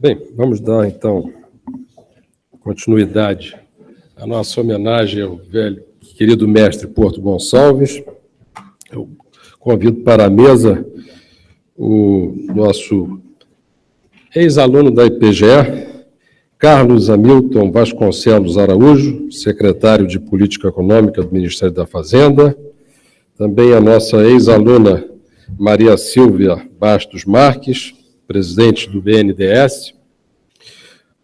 Bem, vamos dar, então, continuidade à nossa homenagem ao velho, querido mestre Porto Gonçalves. Eu convido para a mesa o nosso ex-aluno da IPGE, Carlos Hamilton Vasconcelos Araújo, secretário de Política Econômica do Ministério da Fazenda, também a nossa ex-aluna Maria Silvia Bastos Marques, presidente do BNDES,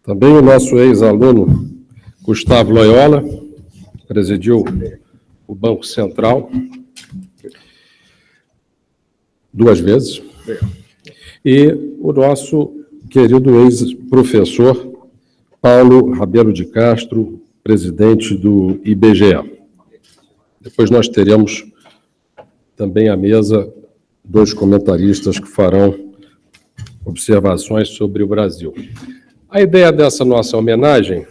também o nosso ex-aluno Gustavo Loyola, presidiu o Banco Central 2 vezes, e o nosso querido ex-professor Paulo Rabelo de Castro, presidente do IBGE. Depois nós teremos também à mesa 2 comentaristas que farão observações sobre o Brasil. A ideia dessa nossa homenagem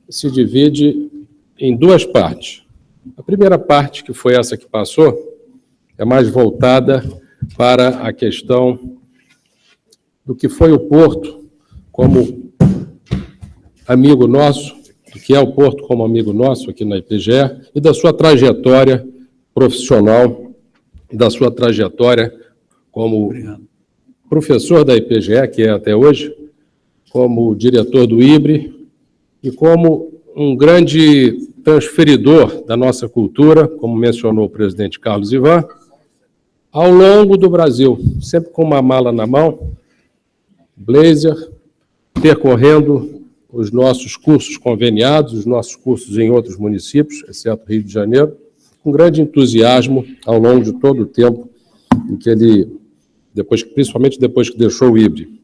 se divide em 2 partes. A primeira parte, que foi essa que passou, é mais voltada para a questão do que foi o Porto como amigo nosso, do que é o Porto como amigo nosso aqui na IPGE, e da sua trajetória profissional, e da sua trajetória como professor da IPGE, que é até hoje, como diretor do IBRE e como um grande transferidor da nossa cultura, como mencionou o presidente Carlos Ivan, ao longo do Brasil, sempre com uma mala na mão, blazer, percorrendo os nossos cursos conveniados, os nossos cursos em outros municípios, exceto Rio de Janeiro, com grande entusiasmo ao longo de todo o tempo em que ele, principalmente depois que deixou o IBRE.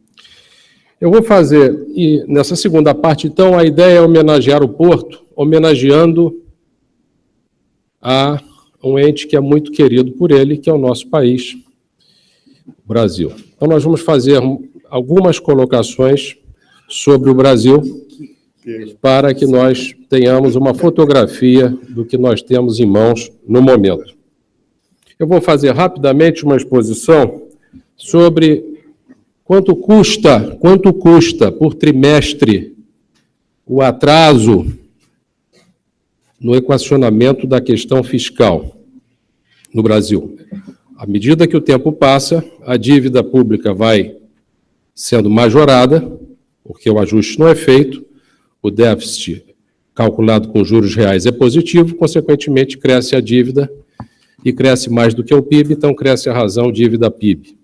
Eu vou fazer, e nessa segunda parte, então, a ideia é homenagear o Porto, homenageando a um ente que é muito querido por ele, que é o nosso país, o Brasil. Então, nós vamos fazer algumas colocações sobre o Brasil, para que nós tenhamos uma fotografia do que nós temos em mãos no momento. Eu vou fazer rapidamente uma exposição sobre quanto custa por trimestre o atraso no equacionamento da questão fiscal no Brasil. À medida que o tempo passa, a dívida pública vai sendo majorada, porque o ajuste não é feito, o déficit calculado com juros reais é positivo, consequentemente cresce a dívida e cresce mais do que o PIB, então cresce a razão dívida-PIB.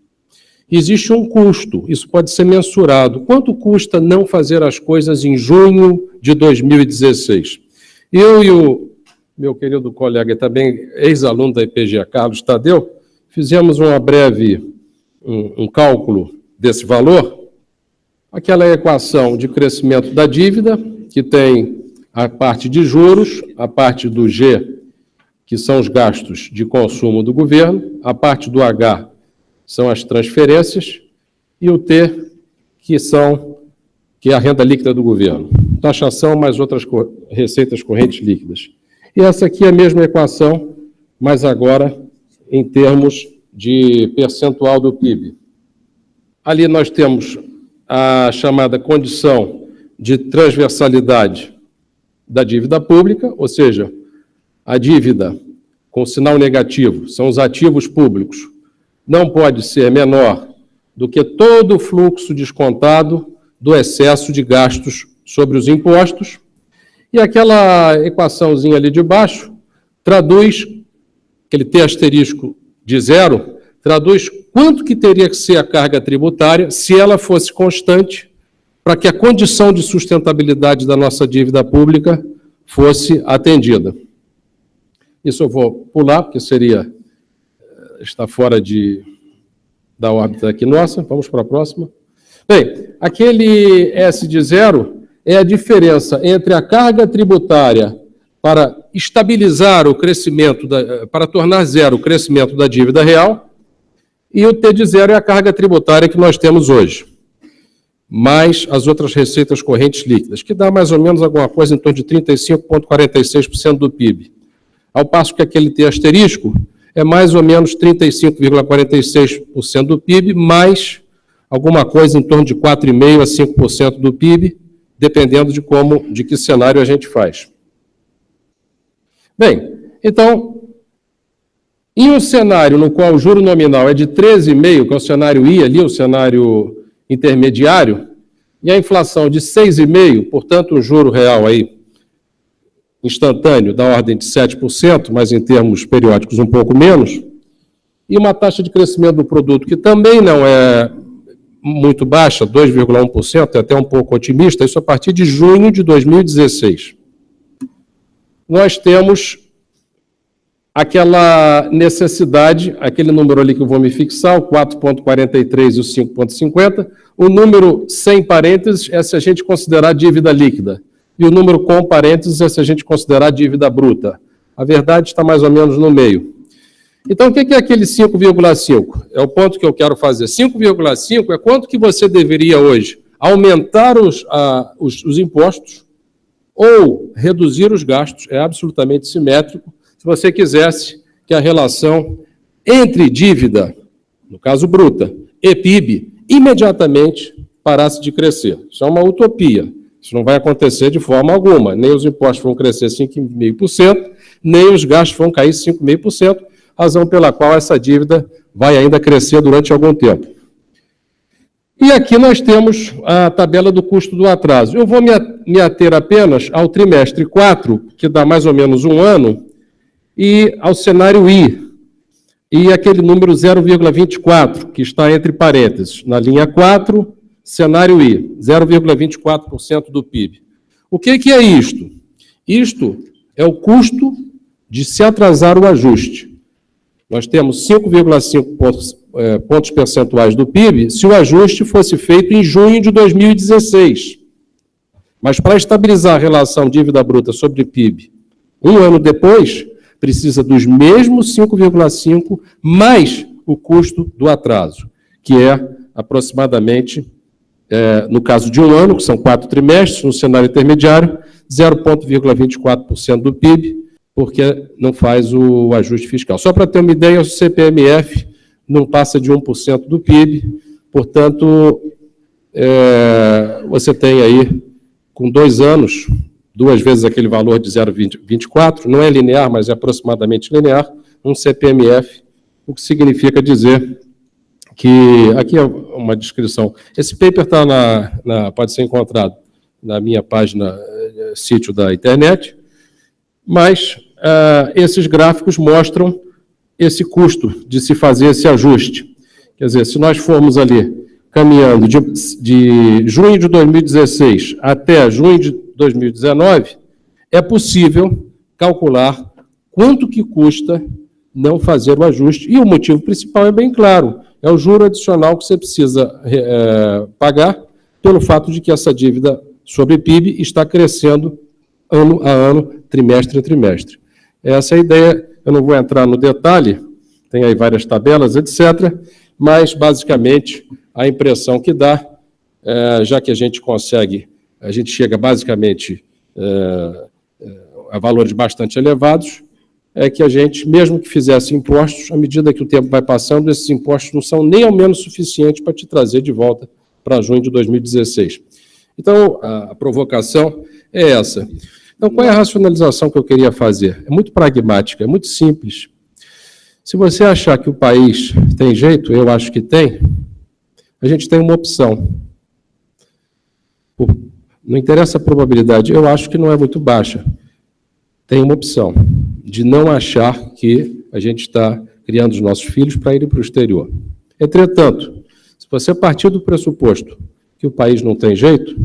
Existe um custo, isso pode ser mensurado. Quanto custa não fazer as coisas em junho de 2016? Eu e o meu querido colega, e também ex-aluno da IPGE, Carlos Tadeu, fizemos um cálculo desse valor, aquela equação de crescimento da dívida, que tem a parte de juros, a parte do G, que são os gastos de consumo do governo, a parte do H são as transferências, e o T, que é a renda líquida do governo. Taxação mais outras receitas correntes líquidas. E essa aqui é a mesma equação, mas agora em termos de percentual do PIB. Ali nós temos a chamada condição de transversalidade da dívida pública, ou seja, a dívida com sinal negativo, são os ativos públicos, não pode ser menor do que todo o fluxo descontado do excesso de gastos sobre os impostos, e aquela equaçãozinha ali de baixo traduz, aquele T asterisco de 0, traduz quanto que teria que ser a carga tributária se ela fosse constante para que a condição de sustentabilidade da nossa dívida pública fosse atendida. Isso eu vou pular, porque está fora da órbita aqui nossa. Vamos para a próxima. Bem, aquele S de 0 é a diferença entre a carga tributária para estabilizar o crescimento, para tornar 0 o crescimento da dívida real, e o T de 0 é a carga tributária que nós temos hoje, mais as outras receitas correntes líquidas, que dá mais ou menos alguma coisa em torno de 35,46% do PIB. Ao passo que aquele T asterisco é mais ou menos 35,46% do PIB, mais alguma coisa em torno de 4,5% a 5% do PIB, dependendo de que cenário a gente faz. Bem, então, em um cenário no qual o juro nominal é de 13,5%, que é o cenário I ali, o cenário intermediário, e a inflação de 6,5%, portanto, um juro real aí instantâneo da ordem de 7%, mas em termos periódicos um pouco menos, e uma taxa de crescimento do produto que também não é muito baixa, 2,1%, é até um pouco otimista, isso a partir de junho de 2016. Nós temos aquela necessidade, aquele número ali que eu vou me fixar, o 4,43 e o 5,50, o número sem parênteses é se a gente considerar dívida líquida, e o número com parênteses é se a gente considerar dívida bruta. A verdade está mais ou menos no meio. Então, o que é aquele 5,5? É o ponto que eu quero fazer. 5,5 é quanto que você deveria hoje aumentar os impostos ou reduzir os gastos, é absolutamente simétrico, se você quisesse que a relação entre dívida, no caso bruta, e PIB, imediatamente parasse de crescer. Isso é uma utopia. Isso não vai acontecer de forma alguma. Nem os impostos vão crescer 5,5%, nem os gastos vão cair 5,5%, razão pela qual essa dívida vai ainda crescer durante algum tempo. E aqui nós temos a tabela do custo do atraso. Eu vou me ater apenas ao trimestre 4, que dá mais ou menos um ano, e ao cenário I, e aquele número 0,24, que está entre parênteses, na linha 4, cenário I, 0,24% do PIB. O que é isto? Isto é o custo de se atrasar o ajuste. Nós temos 5,5 pontos percentuais do PIB se o ajuste fosse feito em junho de 2016. Mas para estabilizar a relação dívida bruta sobre PIB, um ano depois, precisa dos mesmos 5,5 mais o custo do atraso, que é aproximadamente, no caso de um ano, que são 4 trimestres, no cenário intermediário, 0,24% do PIB, porque não faz o ajuste fiscal. Só para ter uma ideia, o CPMF não passa de 1% do PIB, portanto, você tem aí, com 2 anos, 2 vezes aquele valor de 0,24, não é linear, mas é aproximadamente linear, um CPMF, o que significa dizer que, aqui é uma descrição, esse paper pode ser encontrado na minha página, sítio da internet, mas esses gráficos mostram esse custo de se fazer esse ajuste. Quer dizer, se nós formos ali caminhando de junho de 2016 até junho de 2019, é possível calcular quanto que custa não fazer o ajuste. E o motivo principal é bem claro, é o juro adicional que você precisa pagar pelo fato de que essa dívida sobre PIB está crescendo ano a ano, trimestre a trimestre. Essa é a ideia, eu não vou entrar no detalhe, tem aí várias tabelas, etc., mas, basicamente, a impressão que dá, já que a gente chega, basicamente, a valores bastante elevados, é que a gente, mesmo que fizesse impostos, à medida que o tempo vai passando, esses impostos não são nem ao menos suficientes para te trazer de volta para junho de 2016. Então, a provocação é essa. Então, qual é a racionalização que eu queria fazer? É muito pragmática, é muito simples. Se você achar que o país tem jeito, eu acho que tem, a gente tem uma opção. Não interessa a probabilidade, eu acho que não é muito baixa. Tem uma opção de não achar que a gente está criando os nossos filhos para irem para o exterior. Entretanto, se você partir do pressuposto que o país não tem jeito,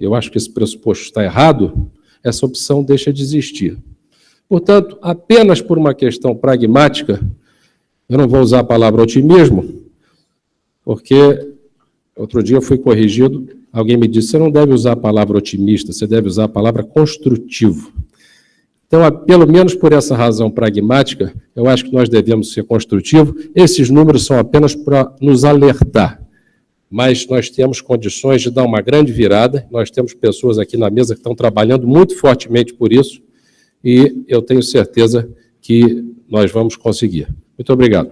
eu acho que esse pressuposto está errado, essa opção deixa de existir. Portanto, apenas por uma questão pragmática, eu não vou usar a palavra otimismo, porque outro dia eu fui corrigido, alguém me disse, você não deve usar a palavra otimista, você deve usar a palavra construtivo. Então, pelo menos por essa razão pragmática, eu acho que nós devemos ser construtivos. Esses números são apenas para nos alertar, mas nós temos condições de dar uma grande virada, nós temos pessoas aqui na mesa que estão trabalhando muito fortemente por isso, e eu tenho certeza que nós vamos conseguir. Muito obrigado.